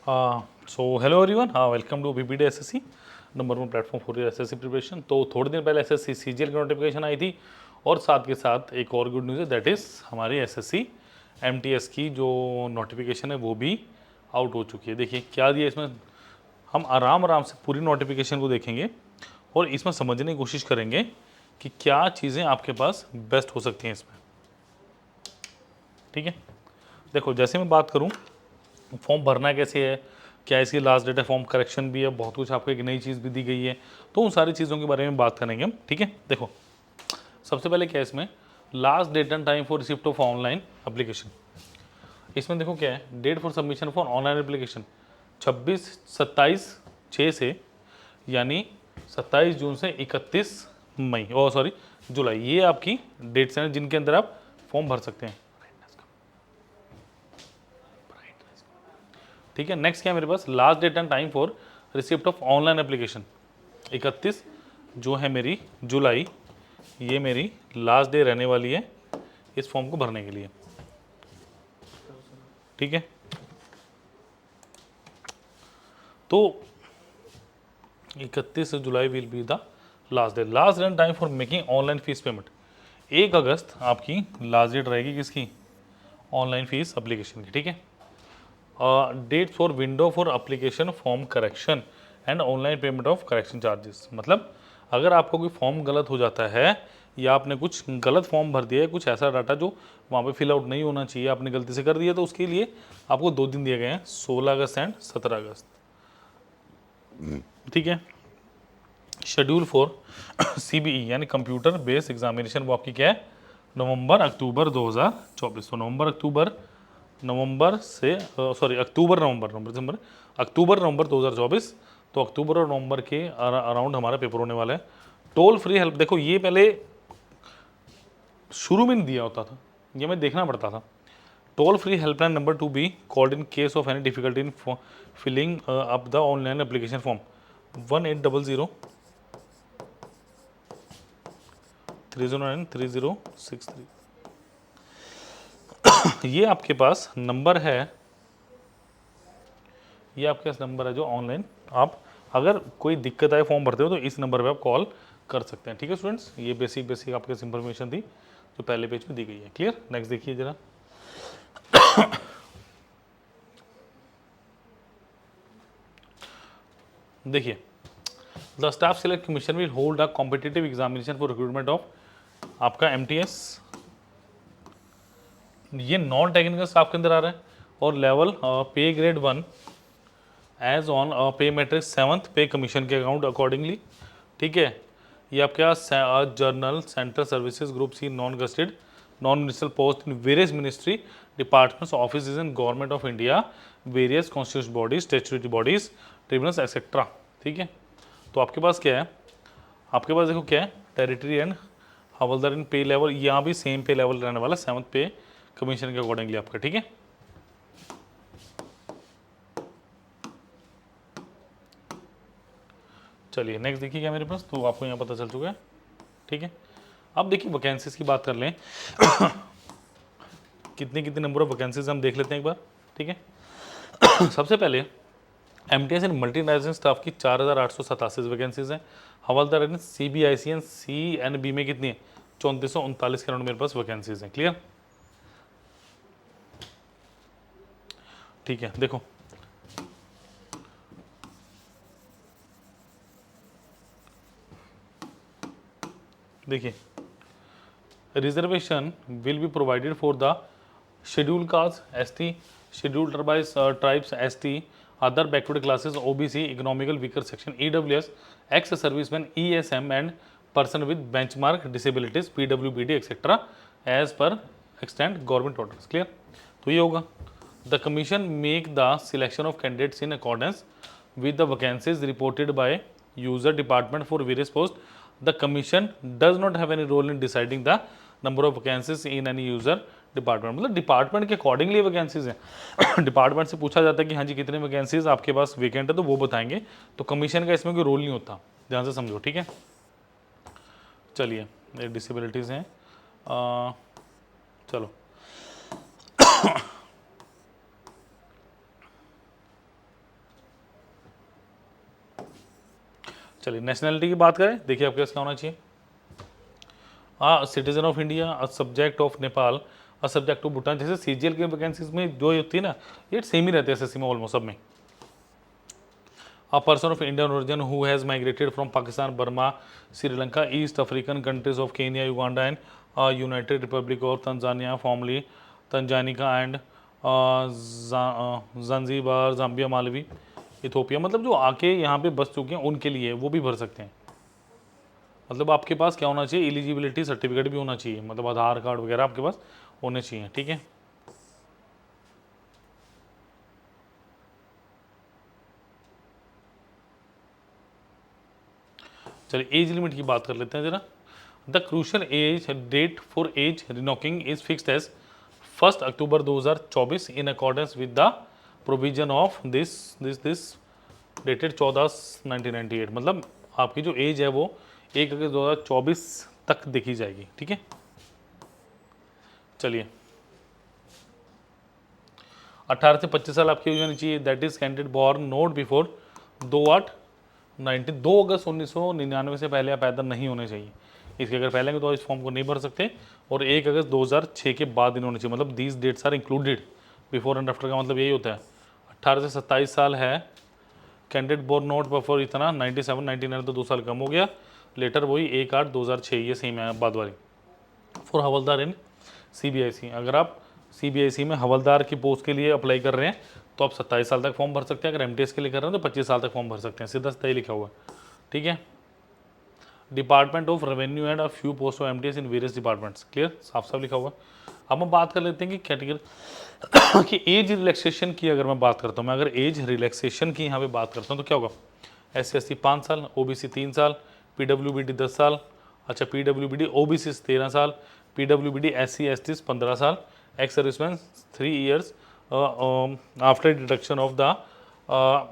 So hello everyone, welcome to BPD SSC number 1 platform for SSC preparation. तो थोड़े दिन पहले एसएससी सीजीएल की नोटिफिकेशन आई थी और साथ के साथ एक और गुड न्यूज़ है, दैट इज़ हमारी एसएससी एमटीएस की जो नोटिफिकेशन है वो भी आउट हो चुकी है। देखिए क्या दिया इसमें, हम आराम आराम से पूरी नोटिफिकेशन को देखेंगे और इसमें समझने की कोशिश करेंगे कि क्या चीज़ें आपके पास बेस्ट हो सकती हैं इसमें। ठीक है, देखो जैसे मैं बात करूँ फॉर्म भरना कैसे है, क्या इसकी लास्ट डेट है, फॉर्म करेक्शन भी है, बहुत कुछ आपको एक नई चीज़ भी दी गई है, तो उन सारी चीज़ों के बारे में बात करेंगे हम। ठीक है, देखो सबसे पहले क्या है इसमें, last date and time for receipt of online application. इसमें देखो क्या है, date for submission for online application 27 से यानी 27 जून से 31 मई ओ सॉरी जुलाई, ये आपकी डेट्स हैं जिनके अंदर आप फॉर्म भर सकते हैं। ठीक है, नेक्स्ट क्या है मेरे पास, last date and time for receipt of online application 31 जो है मेरी जुलाई, ये मेरी लास्ट डे रहने वाली है इस फॉर्म को भरने के लिए। ठीक है, तो 31 July will be the last day. Last date and time for making online fee payment 1 अगस्त आपकी लास्ट डेट रहेगी किसकी, ऑनलाइन फीस एप्लीकेशन की। ठीक है, date for window for application form correction and online payment of correction charges. मतलब अगर आपको कोई फॉर्म गलत हो जाता है या आपने कुछ गलत फॉर्म भर दिया है, कुछ ऐसा डाटा जो वहाँ पे फिल आउट नहीं होना चाहिए आपने गलती से कर दिया, तो उसके लिए आपको 2 दिन दिए गए हैं, 16 अगस्त एंड 17 अगस्त। ठीक है, शेड्यूल फॉर सीबीई यानी कंप्यूटर बेस्ड एग्जामिनेशन वो आपकी क्या है, नवंबर अक्टूबर 2024। तो नवंबर से अक्टूबर नवंबर 2024। तो अक्टूबर और नवंबर के अराउंड हमारा पेपर होने वाला है। टोल फ्री हेल्प, देखो ये पहले शुरू में नहीं दिया होता था, ये मैं देखना पड़ता था। Toll free helpline number to be called in case of any difficulty in filling up the online application form 1800-309-3063। ये आपके पास नंबर है, ये आपके पास नंबर है जो ऑनलाइन आप अगर कोई दिक्कत आए फॉर्म भरते हो तो इस नंबर पे आप कॉल कर सकते हैं। ठीक है स्टूडेंट्स, ये बेसिक आपके इंफॉर्मेशन थी जो पहले पेज में दी गई है। क्लियर, नेक्स्ट देखिए जरा। देखिए, the staff select commission will hold a competitive examination for recruitment of आपका एमटीएस, ये नॉन टेक्निकल स्टाफ के अंदर आ रहा है, और लेवल पे ग्रेड 1 एज ऑन पे मैट्रिक्स 7th पे कमीशन के अकाउंट अकॉर्डिंगली। ठीक है, ये आपके general central services group C non gazetted non municipal post in various ministry departments office in government of India various constitution bodies statutory bodies tribunals etcetera. ठीक है, तो आपके पास क्या है, आपके पास देखो क्या है, टेरिटरी एंड हवलदार इन पे लेवल, यहाँ भी सेम पे लेवल रहने वाला 7th पे कमीशन के अकॉर्डिंगली आपका। ठीक है, चलिए नेक्स्ट देखिए क्या मेरे पास, तो आपको यहाँ पता चल चुका है। ठीक है, अब देखिए वैकेंसीज की बात कर लें कितने नंबर ऑफ वैकेंसीज हम देख लेते हैं एक बार। ठीक है, सबसे पहले MTS and multi national staff की 4887 वैकेंसीज हैं। हवलदार एंड सीबीआईसी एंड सीएनबी में कितनी है, 3439 के अराउंड मेरे पास वैकेंसीज हैं। क्लियर, ठीक है, देखो देखिए, reservation will be provided for the schedule caste ST, schedule tribes ST, other backward classes OBC, economical weaker section EWS, ex serviceman ESM and person with benchmark disabilities PWBD etcetera as per extend government orders. Clear, तो ये होगा, the commission make the selection of candidates in accordance with the vacancies reported by user department for various posts. The commission does not have any role in deciding the number of vacancies in any user department, मतलब department के accordingly vacancies हैं। Department से पूछा जाता है कि हाँ जी कितने वैकेंसीज आपके पास वेकेंट है, तो वो बताएंगे, तो कमीशन का इसमें कोई रोल नहीं होता, ध्यान से समझो। ठीक है, चलिए डिसेबिलिटीज़ हैं, चलो चलिए नेशनैलिटी की बात करें, देखिए आपके पास क्या होना चाहिए, a citizen of India, a subject of Nepal, a subject of Bhutan. जैसे सीजीएल की वैकेंसीज में जो होती है ना, ये सेम ही रहते हैं एसएससी में ऑलमोस्ट सब में। A person of Indian origin who has migrated from Pakistan, Burma, Sri Lanka, East African countries of Kenya, Uganda, and United Republic of Tanzania, formerly Tanganyika, and Zanzibar, Zambia, Malawi, Ethiopia, मतलब जो आके यहाँ पे बस चुके हैं उनके लिए वो भी भर सकते हैं। मतलब आपके पास क्या होना चाहिए, एलिजिबिलिटी सर्टिफिकेट भी होना चाहिए, मतलब आधार कार्ड वगैरह आपके पास होने चाहिए, ठीक है। चलिए एज लिमिट की बात कर लेते हैं जरा। The crucial age date for age reckoning is fixed as 1 October 2024 in accordance with the provision of this dated 14/1998। मतलब आपकी जो एज है वो 1 अगस्त 2024 तक देखी जाएगी, ठीक है। चलिए 18 से 25 साल आपकी एज होनी चाहिए, that is candidate born note before 2 अगस्त 1999 से पहले आप पैदा नहीं होने चाहिए। इसके अगर पहले तो इस फॉर्म को नहीं भर सकते, और 1 अगस्त 2006 के बाद इन्होंने चाहिए, मतलब these dates are included. Before and after का मतलब यही होता है। 18 से 27 साल है कैंडिडेट बोर्न नोट बिफोर इतना 97 99 तो 2 साल कम हो गया, लेटर वही 1/8/2006, ये सेम है बाद वाली। फॉर हवलदार इन सीबीआईसी, अगर आप सीबीआईसी में हवलदार की पोस्ट के लिए अप्लाई कर रहे हैं तो आप 27 साल तक फॉर्म भर सकते हैं। अगर एमटीएस के लिए कर रहे हैं तो 25 साल तक फॉर्म भर सकते हैं, सीधा सीधा ही लिखा हुआ है, ठीक है। Department of revenue and a few post of MTS in various departments, clear, साफ साफ लिखा हुआ है। अब हम बात कर लेते हैं कि कैटेगरी कि एज रिलैक्सेशन की अगर मैं बात करता हूँ, मैं अगर एज रिलैक्सेशन की यहाँ पे बात करता हूँ तो क्या होगा, SC/ST 5 साल, OBC 3 साल, PWBD 10 साल, अच्छा PWBD OBC 13 साल, PWBD SC/ST 15 साल, ex serviceman 3 years after deduction of the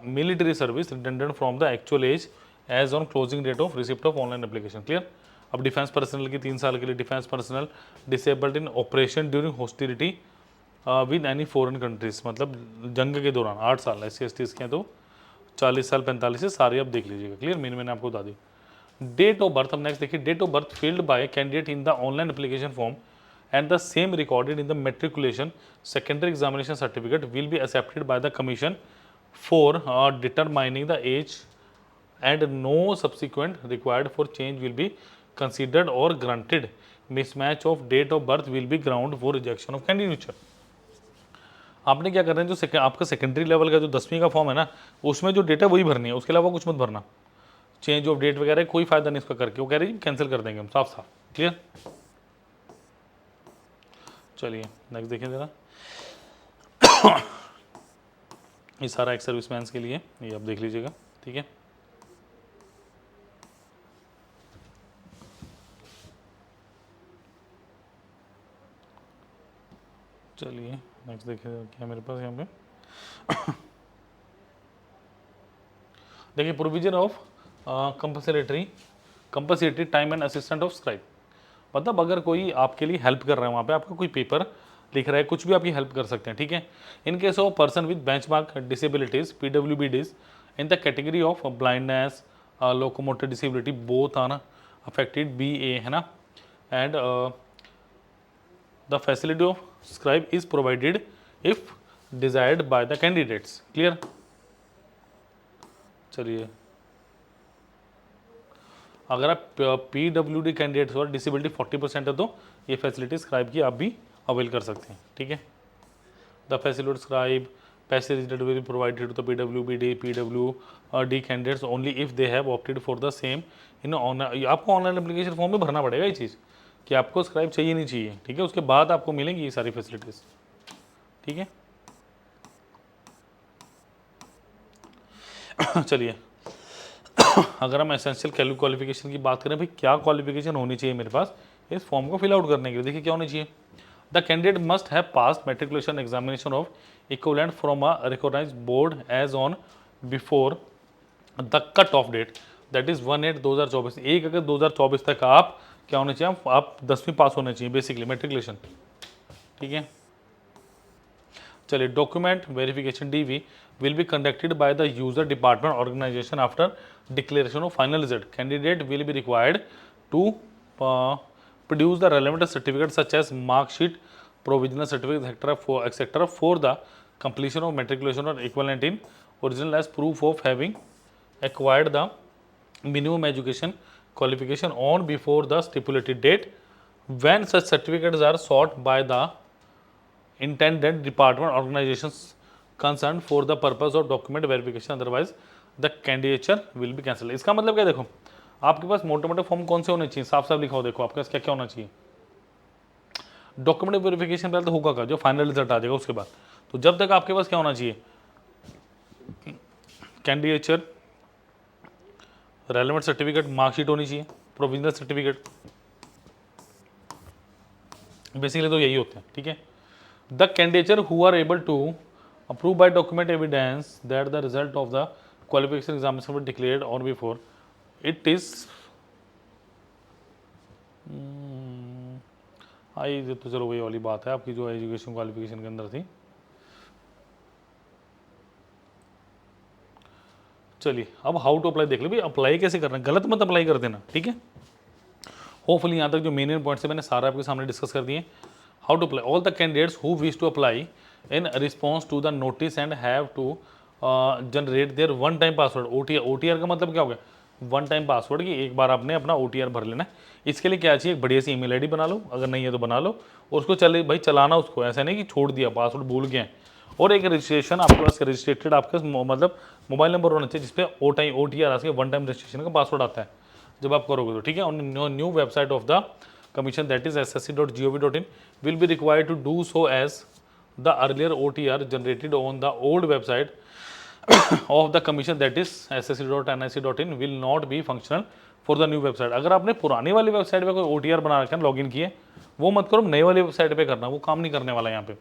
military service redundant from the actual age age on closing date of receipt of online application, clear. अब defence personal की 3 साल के लिए, defence personal disabled in operation during hostility with any foreign countries, मतलब जंग के दौरान 8 साल। SC/ST के हैं तो 40 साल 45 से सारे आप देख लीजिएगा, क्लियर, मैंने आपको बता दी। डेट ऑफ बर्थ, अब नेक्स्ट देखिए, date of birth field by candidate in the online application form and the same recorded in the matriculation secondary examination certificate will be accepted by the commission for determining the age, and no subsequent required for change will be considered or granted. Mismatch of date of birth will be ground for rejection of candidature. आपने क्या करना है, जो आपका secondary level का जो 10वीं का फॉर्म है ना, उसमें जो डेट है वही भरनी है, उसके अलावा कुछ मत भरना। चेंज ऑफ डेट वगैरह कोई फायदा नहीं इसका करके, वो कह रही है कैंसिल कर देंगे हम, साफ साफ, क्लियर। चलिए नेक्स्ट देखिए जरा। ये सारा एक्स सर्विसमैन के लिए, ये आप देख लीजिएगा, ठीक है। चलिए नेक्स्ट देखिए क्या मेरे पास यहाँ पे देखिए, provision of compulsory time and assistant of scribe, मतलब अगर कोई आपके लिए हेल्प कर रहा है, वहाँ पे आपका कोई पेपर लिख रहा है, कुछ भी आपकी हेल्प कर सकते हैं, ठीक है। In case of person with benchmark disabilities PWBDs in the category of blindness locomotor disability both are affected BA, है ना, and the facility of scribe is provided if desired by the candidates, clear. चलिए अगर आप PWD candidates और disability 40% है तो ये facility scribe की आप भी अवेल कर सकते हैं, ठीक है। The facility scribe passage will be provided to the PWD candidates only if they have opted for the same in online. आपको ऑनलाइन एप्लीकेशन फॉर्म में भरना पड़ेगा ये चीज़ कि आपको स्क्राइब चाहिए नहीं चाहिए, ठीक है, उसके बाद आपको मिलेंगी ये सारी फैसिलिटीज़, ठीक है। चलिए अगर हम एसेंशियल क्वालिफिकेशन की बात करें, भाई क्या क्वालिफिकेशन होनी चाहिए मेरे पास इस फॉर्म को फिल आउट करने के लिए, देखिए क्या होनी चाहिए। The candidate must have pass matriculation examination of equivalent from a recognised board age on before the cut off date, that is 1/8/2024। 1 अगस्त 2024 तक आप क्या होने चाहिए, आप 10वीं पास होने चाहिए, बेसिकली मेट्रिकुलेशन, ठीक है। चलिए, document verification DV will be conducted by the user department organization after declaration of final result. Candidate will be required to produce the relevant certificates such as mark sheet, provisional certificate, etc. for the completion of matriculation or equivalent in original as proof of having acquired the minimum education qualification on before the stipulated date. When such certificates are sought by the intended department organizations concerned for the purpose of document verification, otherwise the candidature will be cancelled. इसका मतलब क्या, देखो आपके पास मोटे मोटे form कौन से होने चाहिए, साफ साफ लिखा हो, देखो आपके पास क्या क्या होना चाहिए। डॉक्यूमेंट वेरिफिकेशन पहले तो होगा का, जो फाइनल रिजल्ट आ जाएगा उसके बाद, तो जब तक आपके पास क्या होना चाहिए, कैंडिडेचर, रेलेवेंट सर्टिफिकेट, मार्कशीट होनी चाहिए, प्रोविजनल सर्टिफिकेट, बेसिकली तो यही होते हैं, ठीक है। The candidature who are able to approve by document evidence that the result of the qualification examination were declared on before it is I, तो चलो वही वाली बात है आपकी जो एजुकेशन क्वालिफिकेशन के अंदर थी। चलिए, अब हाउ टू अप्लाई देख लो भाई, अप्लाई कैसे करना है, गलत मत अप्लाई कर देना, ठीक है। होपफुली यहाँ तक जो मेन पॉइंट्स है मैंने सारा आपके सामने डिस्कस कर दिए। How to apply, all the candidates who wish to apply in response to the notice and have to generate their one time password. OTR का मतलब क्या हो गया, वन टाइम पासवर्ड, की एक बार आपने अपना OTR भर लेना है। इसके लिए क्या चाहिए, एक बढ़िया सी email ID बना लो, अगर नहीं है तो बना लो, और उसको चले भाई चलाना उसको, ऐसा नहीं कि छोड़ दिया पासवर्ड भूल गए। और एक रजिस्ट्रेशन आपके पास रजिस्ट्रेटेड आपके मतलब मोबाइल नंबर होना चाहिए जिसपे OTR आ सके, वन टाइम रजिस्ट्रेशन का पासवर्ड आता है जब आप करोगे तो, ठीक है। On new website of the commission that is ssc.gov.in will be required to do so as the earlier OTR generated on the old website of the commission that is ssc.nic.in will not be functional for the new website. अगर आपने पुरानी वाली website पे कोई OTR बना रखा है, login किए, वो मत करो, नई वाली वेबसाइट पे करना, वो काम नहीं करने वाला यहाँ पे।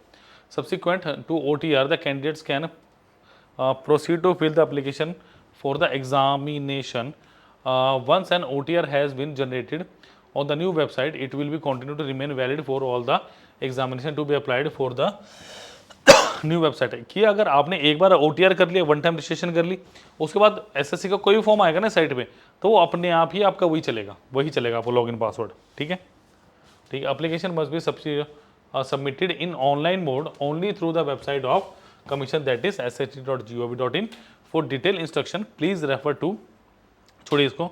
Subsequent to OTR, the candidates can proceed to fill the application for the examination. Once an OTR has been generated on the new website, it will be continue to remain valid for all the examination to be applied for the new website है कि अगर आपने एक बार OTR कर लिया, one time registration कर ली, उसके बाद SSC का कोई भी फॉर्म आएगा ना साइट पे, तो वो अपने आप ही आपका वही चलेगा आपको लॉगिन पासवर्ड, ठीक है। ठीक है, application must be submitted in online mode only through the website of commission that is ssc.gov.in. for detailed instruction please refer to, छोड़िए इसको,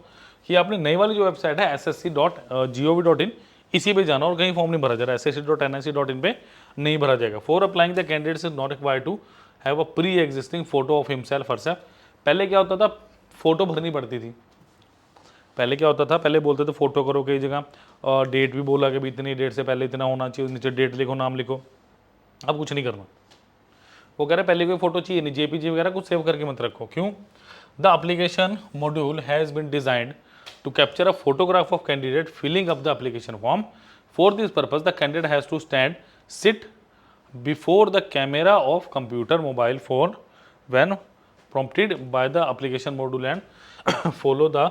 कि आपने नई वाली जो वेबसाइट है ssc.gov.in, इसी पे जाना और कहीं फॉर्म नहीं भरा जा रहा है, ssc.nic.in पे नहीं भरा जाएगा। For applying the candidates is not required to have a pre existing photo of himself herself. पहले क्या होता था, फोटो भरनी पड़ती थी, पहले क्या होता था, पहले बोलते थे फोटो करो कई जगह, और डेट भी बोला कि इतनी डेट से पहले इतना होना चाहिए, नीचे डेट लिखो, नाम लिखो। अब कुछ नहीं करना, वो कह रहे पहले कोई फोटो चाहिए नहीं, JPG वगैरह कुछ सेव करके मत रखो। क्यों, the application module has been designed to capture a photograph of candidate filling up the application form. For this purpose the candidate has to sit before the camera of computer mobile phone when prompted by the application module and follow the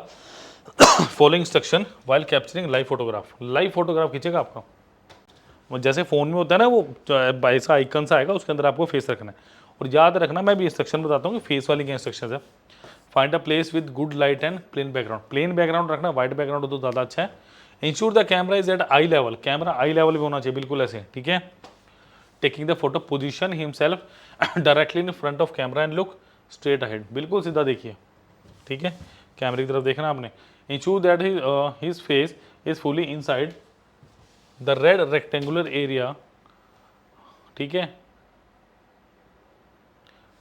following instruction while capturing live photograph. Live photograph खींचेगा आपका, जैसे phone में होता है ना, वो ऐसा icon सा आएगा, उसके अंदर आपको फेस रखना है। और याद रखना, मैं भी इंस्ट्रक्शन बताता हूँ कि फेस वाली क्या इंस्ट्रक्शन है। Find a place with good light and plain background, plain background रखना, वाइट बैकग्राउंड हो तो ज़्यादा अच्छा है। Ensure the camera is at eye level, camera eye level भी होना चाहिए, बिल्कुल ऐसे, ठीक है। Taking the photo, position himself directly in front of camera and look straight ahead, बिल्कुल सीधा देखिए, ठीक है, कैमरे की तरफ देखना आपने। Ensure that his face is fully inside the red rectangular area, ठीक है,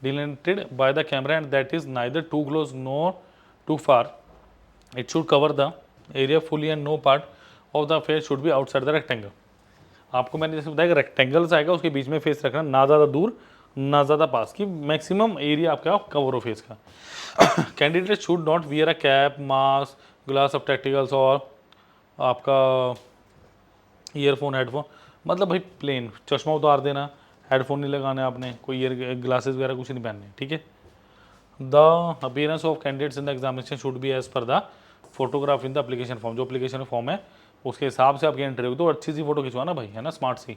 delineated by the camera and that is neither too close nor too far. It should cover the area fully and no part of the face should be outside the rectangle. आपको मैंने जैसे बताया कि rectangles आएगा, उसके बीच में face रखना, ना ज़्यादा दूर ना ज़्यादा पास, की मैक्सिमम एरिया आपका कवर हो फेस का। Candidate should not wear a cap, mask, glass of spectacles और आपका ईयरफोन, हेडफोन, मतलब भाई प्लेन, चश्मा उतार देना, हेडफोन नहीं लगाने आपने, कोई ईयर ग्लासेस वगैरह कुछ नहीं पहनने, ठीक है। The appearance of candidates in the examination should be as per the photograph in the application form, जो एप्लीकेशन फॉर्म है उसके हिसाब से आपकी एंट्री होगी। तो अच्छी सी फोटो खिंचवाना भाई, है ना, स्मार्ट सी।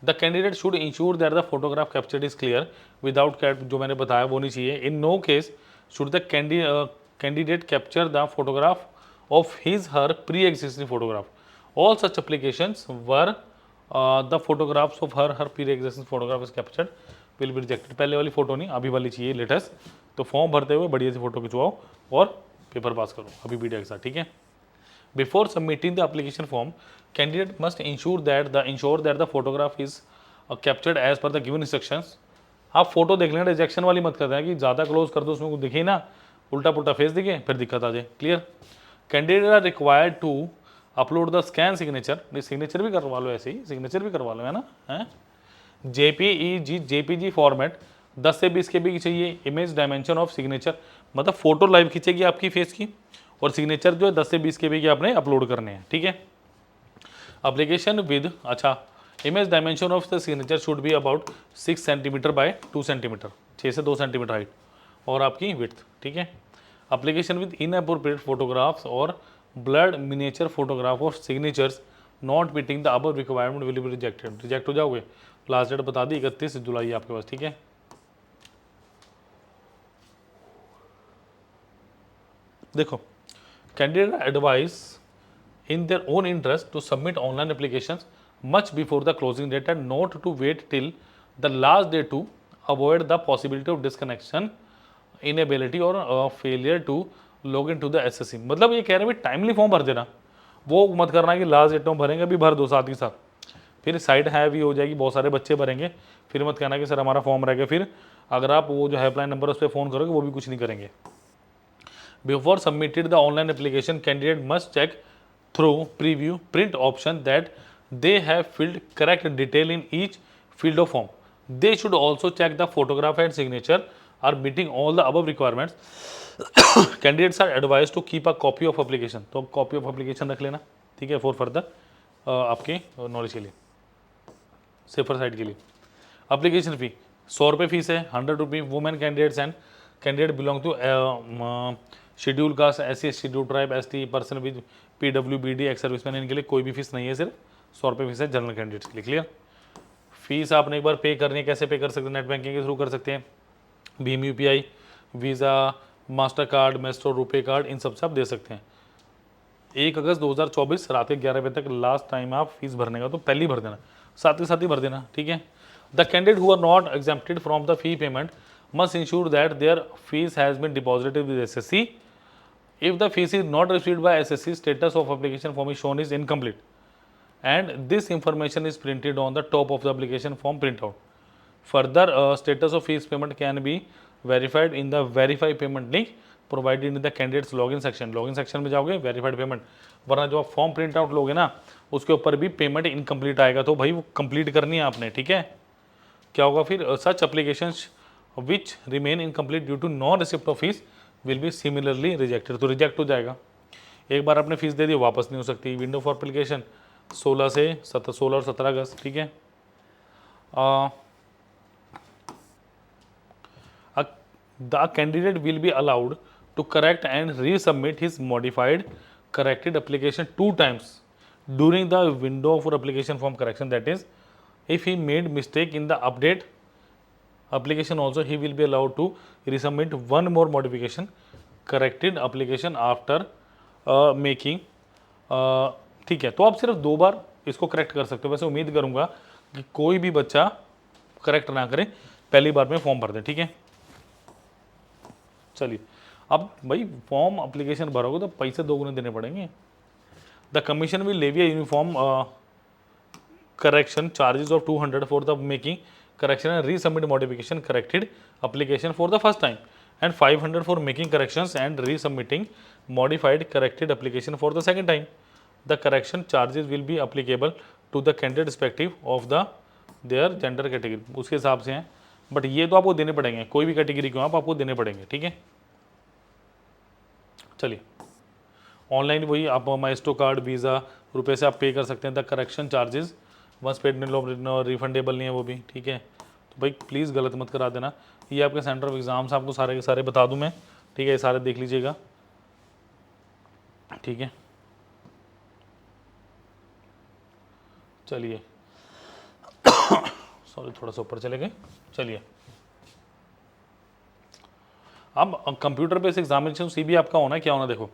The candidate should ensure that the photograph captured is clear without cap, जो मैंने बताया वो नहीं चाहिए। In no case should the candidate capture the photograph of his her pre existing photograph. All such applications where the photographs of her pre existing photograph is captured will be rejected. पहले वाली photo नहीं, अभी वाली चाहिए latest. तो form भरते हुए बढ़िया सी फोटो खिंचवाओ और पेपर पास करो अभी वीडियो के साथ, ठीक है। Before submitting the application form, candidate must ensure that the photograph is captured as per the given instructions. आप फोटो देख लेना, रिजेक्शन वाली मत करते हैं कि ज़्यादा क्लोज कर दो उसमें कुछ दिखे ना, उल्टा पुल्टा फेस दिखे फिर दिक्कत आ जाए। Clear. Candidate are required to upload the scan signature, signature भी करवा लो, ऐसे ही सिग्नेचर भी करवा लो, है ना, है। जेपीजी फॉर्मेट 10 से 20 KB की चाहिए। इमेज डायमेंशन ऑफ सिग्नेचर, मतलब फोटो लाइव खींचेगी आपकी फेस की, और सिग्नेचर जो है 10 से 20 KB की आपने अपलोड करने हैं, ठीक है। एप्लीकेशन विद, अच्छा, image dimension of the signature should be about 6 centimetre bye 2 centimetre, 6 से 2 सेंटीमीटर हाइट, और आपकी विड्थ, ठीक है। एप्लीकेशन विद इनअप्रोप्रिएट फोटोग्राफ्स और blood miniature photograph of signatures not meeting the above requirement will be rejected. Reject हो जाओगे। Last date बता दी 31 जुलाई आपके पास, ठीक है। देखो, candidate advice in their own interest to submit online applications much before the closing date and not to wait till the last day to avoid the possibility of disconnection, inability or failure to log into the SSC। मतलब ये कह रहे हैं timely form भर देना, वो मत करना कि लास्ट डेट में भरेंगे, अभी भर दो साथ ही साथ, फिर साइड है भी हो जाएगी, बहुत सारे बच्चे भरेंगे, फिर मत कहना कि सर हमारा फॉर्म रह गया, फिर अगर आप वो जो हेल्पलाइन नंबर उस पर फ़ोन करोगे वो भी कुछ नहीं करेंगे। Before submitted the online application, candidate must check through preview print option that they have filled correct detail in each field of form. They should also check the photograph and signature are meeting all the above requirements. Candidates are advised to keep a copy of application, तो copy of application रख लेना, ठीक है, for further आपके knowledge के लिए, safer side के लिए। एप्लीकेशन फ़ी 100 रुपये फीस है, 100 रुपये women candidates and candidate belong to schedule caste, SC schedule tribe, ST person with PWBD ex serviceman, इनके लिए कोई भी फीस नहीं है, सिर्फ 100 रुपये फीस है जनरल कैंडिडेट्स के लिए। क्लियर। फीस आपने एक बार पे करनी है, कैसे पे कर सकते हैं, नेट बैंकिंग के थ्रू कर सकते हैं, भीम UPI, Visa, Mastercard, Maestro, RuPay card, इन सब से आप दे सकते हैं। 1 अगस्त 2024 रात के 11 बजे तक लास्ट टाइम आप फीस भरने का, तो पहले ही भर देना, साथ के साथ ही भर देना, ठीक है। The candidate who are not exempted from the fee payment must ensure that their fees has been deposited with SSC. If the fees is not received by SSC, status of application form is shown is incomplete, and this information is printed on the top of the application form printout. Further, status of fees payment can be verified in the verify payment link provided in the candidates login section. Login section में जाओगे verified payment, वरना जो आप form print out लोगे ना उसके ऊपर भी पेमेंट इनकम्प्लीट आएगा, तो भाई वो कंप्लीट करनी है आपने, ठीक है। क्या होगा फिर, सच applications which remain incomplete due to non receipt of fees will be similarly rejected, तो रिजेक्ट हो जाएगा। एक बार आपने फीस दे दी वापस नहीं हो सकती। विंडो फॉर एप्लीकेशन 16 और 17 अगस्त, ठीक है। The candidate will be allowed to correct and resubmit his modified corrected application 2 times during the window for application form correction, that is if he made mistake in the update application also he will be allowed to resubmit one more modification corrected application after making, ठीक है। तो आप सिर्फ 2 बार इसको correct कर सकते हो। वैसे उम्मीद करूंगा कि कोई भी बच्चा करेक्ट ना करे, पहली बार में फॉर्म भर दे, ठीक है। चलिए, अब भाई फॉर्म एप्लीकेशन भरोगे तो पैसे 2 गुने देने पड़ेंगे। The commission will levy a uniform correction charges of 200 for the making correction and resubmit modification corrected application for the first time, and 500 for making corrections and resubmitting modified corrected application for the second time. The correction charges will be applicable to the candidate respective of the their gender category, उसके हिसाब से हैं, but ये तो आपको देने पड़ेंगे, कोई भी कैटेगरी क्यों आप आपको देने पड़ेंगे, ठीक है। चलिए, ऑनलाइन वही आप माइस्ट्रो कार्ड, वीज़ा, रुपये से आप पे कर सकते हैं। The correction charges once paid refundable नहीं है वो भी, ठीक है। तो भाई प्लीज़ गलत मत करा देना। ये आपके सेंटर ऑफ एग्ज़ाम्स आपको सारे के सारे बता दूं मैं, ठीक है, ये सारे देख लीजिएगा, ठीक है। सॉरी थोड़ा सा ऊपर चले गए। चलिए, अब कंप्यूटर बेस्ड एग्जामिनेशन सीबी आपका होना है, क्या होना देखो,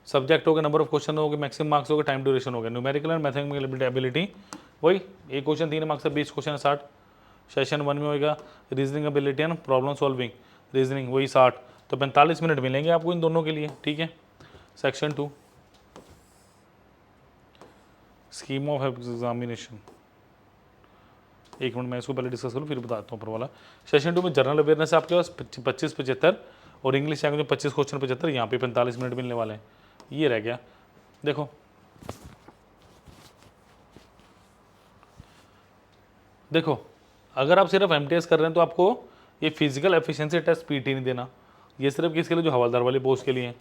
सब्जेक्ट हो गया, नंबर ऑफ क्वेश्चन हो गए, मैक्सिमम मार्क्स हो गए, टाइम ड्यूरेशन हो गया, न्यूमेरिकल एंड मैथमेटिकल एबिलिटी वही एक क्वेश्चन 3 मार्क्स से 20 क्वेश्चन 60। सेशन 1 में होगा reasoning ability and problem solving, reasoning वही 60, तो 45 मिनट मिलेंगे आपको इन दोनों के लिए, ठीक है। सेक्शन 2 स्कीम ऑफ एग्जामिनेशन, एक मिनट मैं इसको पहले डिस्कस करूँ फिर बताता हूँ ऊपर वाला। सेशन 2 में जनरल अवेयरनेस आपके पास 25-75 और इंग्लिश लैंग्वेज में 25 क्वेश्चन 75, यहाँ पे 45 मिनट मिलने वाले हैं। ये रह गया, देखो देखो अगर आप सिर्फ एमटीएस कर रहे हैं तो आपको ये फिजिकल एफिशिएंसी टेस्ट पीटी नहीं देना, ये सिर्फ किसके लिए, जो हवलदार वाले पोस्ट के लिए है,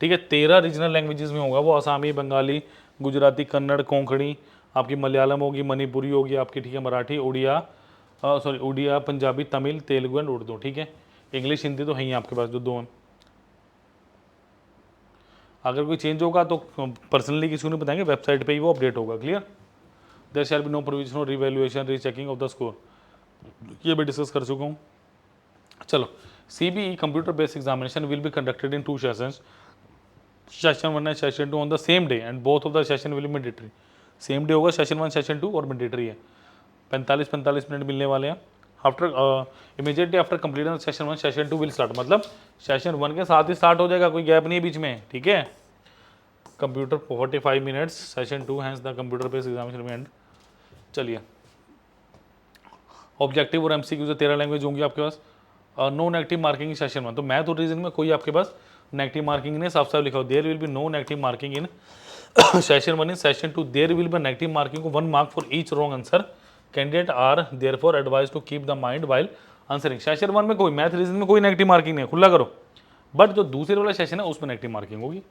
ठीक है। 13 रीजनल लैंग्वेजेस में होगा वो, आसामी, बंगाली, गुजराती, कन्नड़, कोंकणी, आपकी मलयालम होगी, मणिपुरी होगी आपकी, ठीक है, मराठी, उड़िया, पंजाबी, तमिल, तेलुगु एंड उर्दू, ठीक है। इंग्लिश, हिंदी तो है ही आपके पास जो 2 हैं। अगर कोई चेंज होगा तो पर्सनली किसी को नहीं बताएंगे, वेबसाइट पे ही वो अपडेट होगा, clear. There shall be no provision revaluation rechecking of the score, ये मैं डिस्कस कर चुका हूँ। चलो, CBE computer based examination will be conducted in 2 sessions, session 1 and session 2 on the same day and both of the session will be mandatory. Same day होगा session 1 session 2 और mandatory है, 45 minute मिलने वाले हैं। After immediately after complete session 1 session 2 will start, मतलब session 1 के साथ ही start हो जाएगा, कोई गैप नहीं है बीच में, ठीक है। Computer 45 minutes, session 2 hence the computer based examination में एंड। चलिए, ऑब्जेक्टिव और एमसीक्यू से 13 लैंग्वेज होंगी आपके पास। नो नेगेटिव मार्किंग सेशन 1, तो मैथ और रीजनिंग में कोई आपके पास नेगेटिव मार्किंग नहीं, साफ साफ लिखा हो, there will be no negative marking in session 1 in session 2 there will be negative marking को 1 mark for each wrong answer, candidate are therefore advise to keep the mind while answering. Session 1 में कोई math reasoning में कोई negative marking नहीं है, खुला करो, but जो दूसरे वाला सेशन है उसमें नेगेटिव मार्किंग होगी।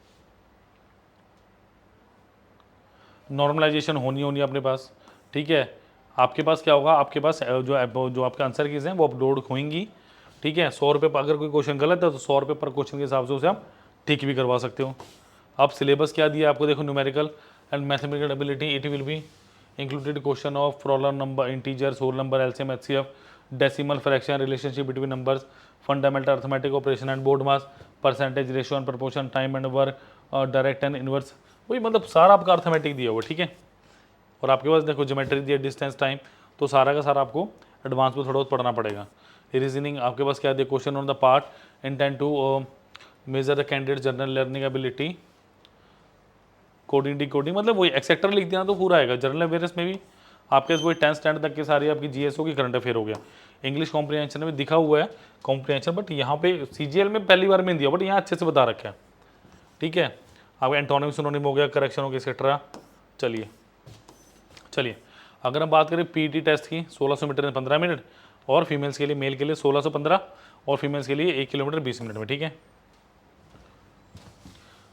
नॉर्मलाइजेशन होनी अपने पास, ठीक है। आपके पास क्या होगा, आपके पास जो आपके आंसर कीज हैं वो अपलोड होंगी, ठीक है। 100 रुपये पर अगर कोई क्वेश्चन गलत है तो 100 रुपये पर क्वेश्चन के हिसाब से उसे आप ठीक भी करवा सकते हो। अब सिलेबस क्या दिया आपको, देखो, numerical and mathematical ability, it will be included question of problem number, integers, whole number, LCM, HCF, decimal, fraction, relationship between numbers, fundamental arithmetic operation and BODMAS, percentage, ratio and proportion, time and work, direct and inverse, वही मतलब सारा आपका arithmetic दिया हुआ, ठीक है। और आपके पास देखो ज्योमेट्री दिया, डिस्टेंस, टाइम, तो सारा का सारा आपको एडवांस में थोड़ा बहुत पढ़ना पड़ेगा। रीजनिंग आपके पास क्या दिया, question on the part intent to measure the candidate general learning ability, coding decoding, मतलब वही एक्सेक्टर लिख दिया तो पूरा आएगा। जनरल अवेयरनेस में भी आपके वही 10th स्टैंडर्ड तक के सारी आपकी जीएस होगी, करंट अफेयर हो गया। इंग्लिश कॉम्प्रिहेंशन में दिखा हुआ है कॉम्प्रिहेंशन, बट यहाँ पे सीजीएल में पहली बार में दिया, बट यहाँ अच्छे से बता रखा है, ठीक है। आपका एंटोनिम सिनोनिम हो गया, करेक्शन हो गया, एक्सेट्रा। चलिए अगर हम बात करें पीटी टेस्ट की, 1600 मीटर में 15 मिनट, और फीमेल्स के लिए, मेल के लिए 1615 और फीमेल्स के लिए 1 किलोमीटर 20 मिनट में, ठीक है।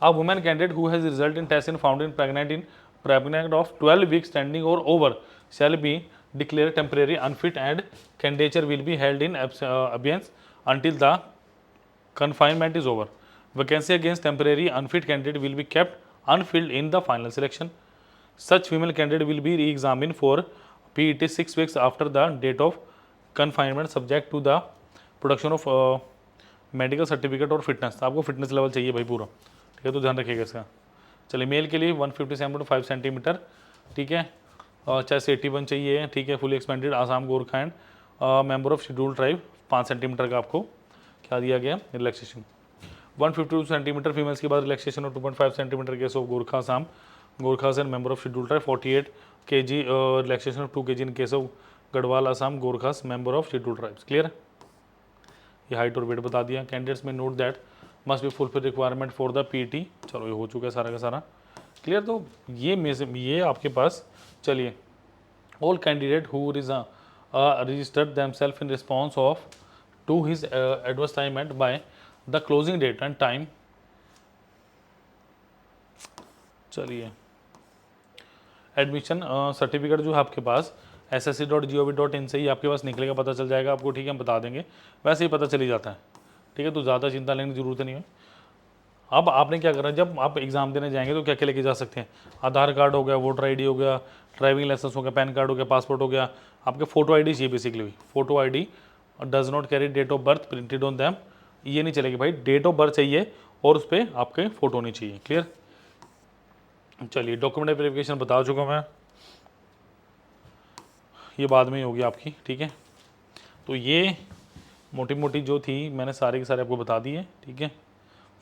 A woman candidate who has result in test and found in pregnant of 12 weeks standing or over shall be declared temporary unfit and candidature will be held in abeyance until the confinement is over. Vacancy against temporary unfit candidate will be kept unfilled in the final selection. Such female candidate will be re-examined for PET 6 weeks after the date of confinement subject to the production of medical certificate और fitness. आपको fitness level चाहिए भाई पूरा, ठीक है, तो ध्यान रखिएगा इसका। चलिए, मेल के लिए 157.5 सेंटीमीटर, ठीक है, चेस्ट 81 चाहिए, ठीक है, fully expanded, Assam, Gorkha and member of schedule tribe, 5 centimetre का आपको क्या दिया गया, रिलैक्सेशन। 152 सेंटीमीटर फीमेल्स के बाद रिलैक्सेशन और 2.5 centimetre case of Gorkha, Assam, Gorkha and member of schedule tribe, 48 kg relaxation of 2 kg in case of Garhwal, Assam, Gorkhas, member of schedule tribes. Clear, ये height और वेट बता दिया। कैंडिडेट्स में note that must be fulfil requirement for the PT, चलो ये हो चुका है सारा का सारा, क्लियर। तो ये आपके पास, चलिए, all candidate who registered themselves in response of to his advertisement by the closing date and time, चलिए, एडमिशन सर्टिफिकेट जो है आपके पास ssc.gov.in से ही आपके पास निकलेगा, पता चल जाएगा आपको, ठीक है, हम बता देंगे, वैसे ही पता चली जाता है, ठीक है, तो ज़्यादा चिंता लेने की जरूरत नहीं है। अब आपने क्या करना है, जब आप एग्ज़ाम देने जाएंगे तो क्या क्या लेके जा सकते हैं, आधार कार्ड हो गया, वोटर आईडी हो गया, ड्राइविंग लाइसेंस हो गया, पैन कार्ड हो गया, पासपोर्ट हो गया, आपके फोटो आई डी चाहिए basically, photo I D does not carry date of birth printed on them, ये नहीं चलेगी भाई, डेट ऑफ बर्थ चाहिए और उस पर आपके फोटो नहीं चाहिए। क्लियर? चलिए डॉक्यूमेंट वेरिफिकेशन बता चुका मैं, ये बाद में ही होगी आपकी, ठीक है। तो ये मोटी मोटी जो थी मैंने सारे के सारे आपको बता दिए, ठीक है।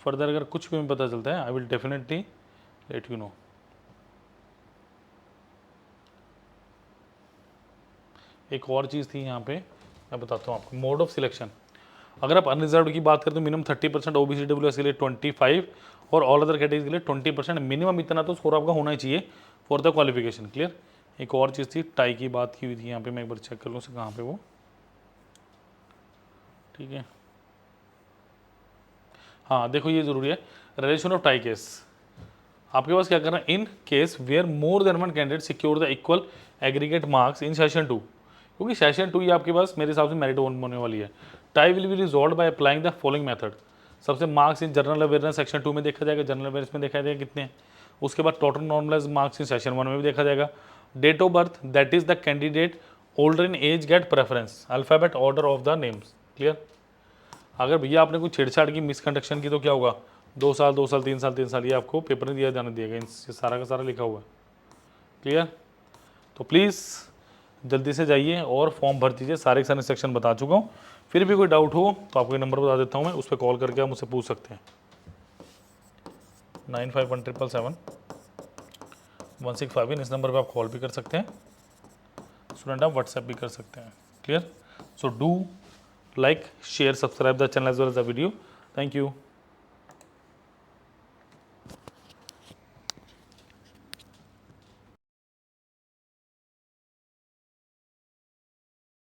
फर्दर अगर कुछ भी पता चलता है I will definitely let you know. एक और चीज़ थी यहाँ पे मैं बताता हूँ आपको, मोड ऑफ सिलेक्शन। अगर आप अनरिजर्व की बात करें तो मिनिमम 30%, ओबीसी डब्ल्यूएस के लिए 25 और ऑल अदर कैटेगरी के लिए 20%, मिनिमम इतना तो स्कोर आपका होना ही चाहिए फॉर द क्वालिफिकेशन। क्लियर? एक और चीज़ थी, टाई की बात की हुई थी यहाँ पे, मैं एक बार चेक कर लूँ से कहाँ पे वो, ठीक है। हाँ देखो ये जरूरी है, रिलेशन ऑफ टाई केस आपके पास क्या करना है, in case where more than one candidate secure the equal aggregate marks in session 2, क्योंकि सेशन 2 ये आपके पास मेरे हिसाब से मेरिट होने वाली है। Tie will be resolved by applying the following method. सबसे marks in general awareness section 2 में देखा जाएगा, जनरल अवेयरनेस में देखा जाएगा कितने हैं। उसके बाद total normalize marks in session 1 में भी देखा जाएगा। Date of birth that is the candidate older in age get preference, alphabet order of the names. Clear? अगर भैया आपने कुछ छेड़छाड़ की, मिसकंडक्शन की, तो क्या होगा, 2 साल 2 साल 3 साल 3 साल ये आपको पेपर नहीं दिया जाने दिएगा, ये सारा का सारा लिखा हुआ है। क्लियर? तो प्लीज़ जल्दी से जाइए और फॉर्म भर दीजिए, सारे के सारे इंस्ट्रक्शन बता चुका हूँ। फिर भी कोई डाउट हो तो आपको नंबर बता देता हूँ मैं, उस पर कॉल करके आप मुझसे पूछ सकते हैं। 9517771651, इस नंबर पर आप कॉल भी कर सकते हैं, स्टूडेंट आप व्हाट्सएप भी कर सकते हैं। Clear? So do like, share, subscribe the channel as well as the video. Thank you.